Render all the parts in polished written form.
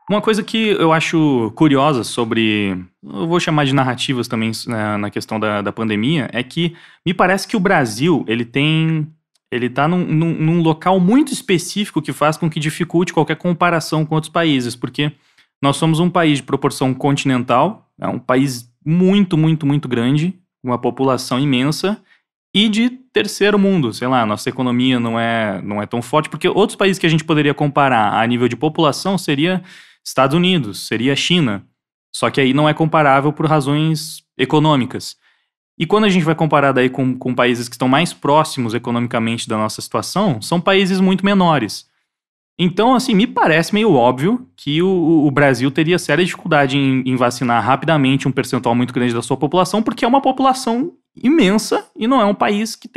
Uma coisa que eu acho curiosa sobre, eu vou chamar de narrativas também, né, na questão da pandemia, é que me parece que o Brasil, ele tá num local muito específico que faz com que dificulte qualquer comparação com outros países, porque nós somos um país de proporção continental, é um país muito, muito, muito grande, uma população imensa, e de terceiro mundo, sei lá, nossa economia não é tão forte, porque outros países que a gente poderia comparar a nível de população seria Estados Unidos, seria China, só que aí não é comparável por razões econômicas. E quando a gente vai comparar daí com países que estão mais próximos economicamente da nossa situação, são países muito menores. Então, assim, me parece meio óbvio que o Brasil teria séria dificuldade em vacinar rapidamente um percentual muito grande da sua população, porque é uma população imensa e não é um país que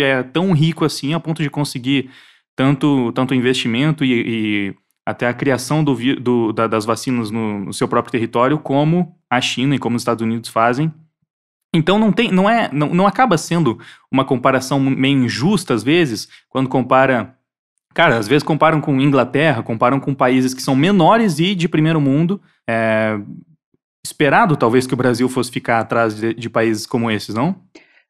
é tão rico assim a ponto de conseguir tanto investimento e até a criação das vacinas no seu próprio território, como a China e como os Estados Unidos fazem. Então não acaba sendo uma comparação meio injusta às vezes, quando compara. Cara, às vezes comparam com Inglaterra, comparam com países que são menores e de primeiro mundo. Esperado, talvez, que o Brasil fosse ficar atrás de países como esses, não?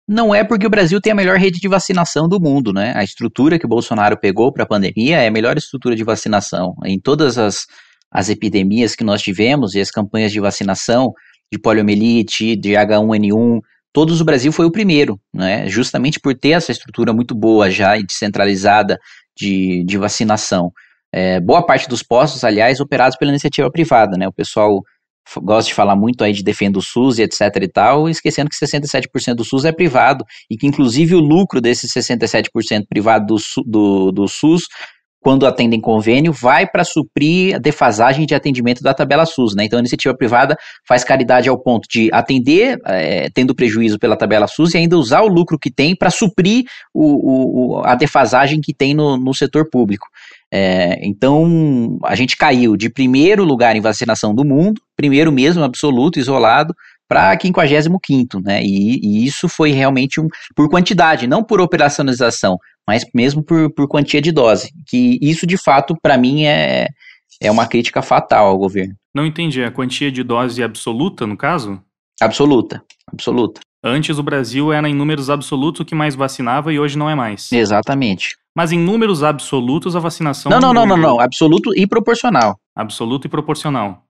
Não é porque o Brasil tem a melhor rede de vacinação do mundo, né? A estrutura que o Bolsonaro pegou para a pandemia é a melhor estrutura de vacinação. Em todas as epidemias que nós tivemos e as campanhas de vacinação de poliomielite, de H1N1, todos o Brasil foi o primeiro, né? Justamente por ter essa estrutura muito boa já e descentralizada de vacinação. Boa parte dos postos, aliás, operados pela iniciativa privada, né? O pessoal gosta de falar muito aí de defender o SUS e etc e tal, esquecendo que 67% do SUS é privado e que inclusive o lucro desses 67% privado do SUS, quando atendem convênio, vai para suprir a defasagem de atendimento da tabela SUS, né? Então a iniciativa privada faz caridade ao ponto de atender tendo prejuízo pela tabela SUS e ainda usar o lucro que tem para suprir a defasagem que tem no setor público. Então, a gente caiu de primeiro lugar em vacinação do mundo, primeiro mesmo, absoluto, isolado, para 55º, né? E isso foi realmente por quantidade, não por operacionalização, mas mesmo por quantia de dose. Que isso, de fato, para mim, é uma crítica fatal ao governo. Não entendi. A quantia de dose absoluta, no caso? Absoluta, absoluta. Antes o Brasil era em números absolutos o que mais vacinava e hoje não é mais. Exatamente. Mas em números absolutos a vacinação... Não. Absoluto e proporcional. Absoluto e proporcional.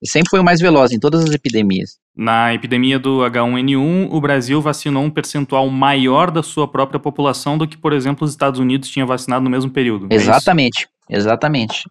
Sempre foi o mais veloz em todas as epidemias. Na epidemia do H1N1, o Brasil vacinou um percentual maior da sua própria população do que, por exemplo, os Estados Unidos tinha vacinado no mesmo período. Exatamente, exatamente.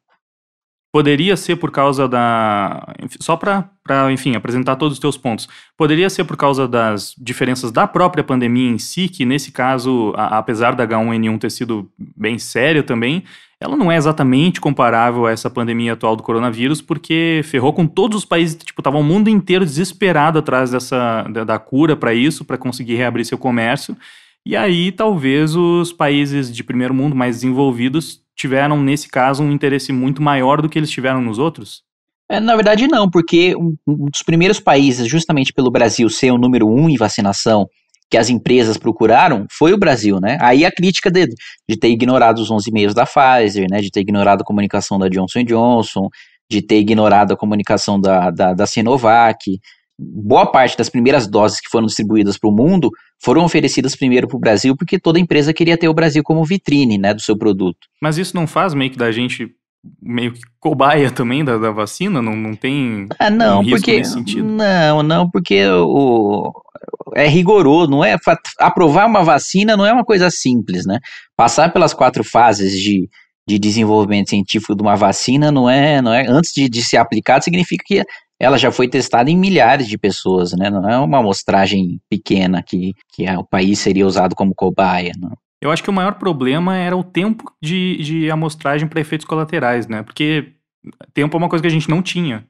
Poderia ser por causa da... Só para, enfim, apresentar todos os teus pontos. Poderia ser por causa das diferenças da própria pandemia em si, que nesse caso, apesar da H1N1 ter sido bem séria também, ela não é exatamente comparável a essa pandemia atual do coronavírus, porque ferrou com todos os países, tipo, tava o mundo inteiro desesperado atrás da cura para isso, para conseguir reabrir seu comércio. E aí, talvez os países de primeiro mundo mais desenvolvidos tiveram, nesse caso, um interesse muito maior do que eles tiveram nos outros? Na verdade, não, porque um dos primeiros países, justamente pelo Brasil ser o número 1 em vacinação, que as empresas procuraram, foi o Brasil, né? Aí a crítica de ter ignorado os 11 e-mails da Pfizer, né? De ter ignorado a comunicação da Johnson Johnson, de ter ignorado a comunicação da Sinovac. Boa parte das primeiras doses que foram distribuídas para o mundo foram oferecidas primeiro para o Brasil, porque toda empresa queria ter o Brasil como vitrine, né, do seu produto. Mas isso não faz meio que da gente meio que cobaia também da vacina? Não tem um risco nesse sentido? Não, porque é rigoroso, não é? Aprovar uma vacina não é uma coisa simples, né? Passar pelas 4 fases de desenvolvimento científico de uma vacina não é antes de ser aplicado, significa que ela já foi testada em milhares de pessoas, né? Não é uma amostragem pequena que o país seria usado como cobaia, não. Eu acho que o maior problema era o tempo de amostragem para efeitos colaterais, né? Porque tempo é uma coisa que a gente não tinha.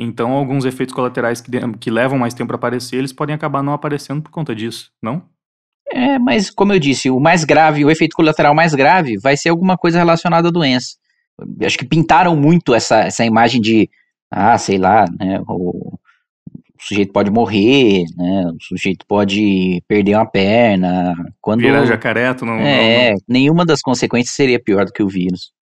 Então, alguns efeitos colaterais que levam mais tempo para aparecer, eles podem acabar não aparecendo por conta disso, não? Mas como eu disse, o mais grave, o efeito colateral mais grave vai ser alguma coisa relacionada à doença. Eu acho que pintaram muito essa imagem de, sei lá, né, o sujeito pode morrer, né, o sujeito pode perder uma perna. Virar jacaré, tu não... Nenhuma das consequências seria pior do que o vírus.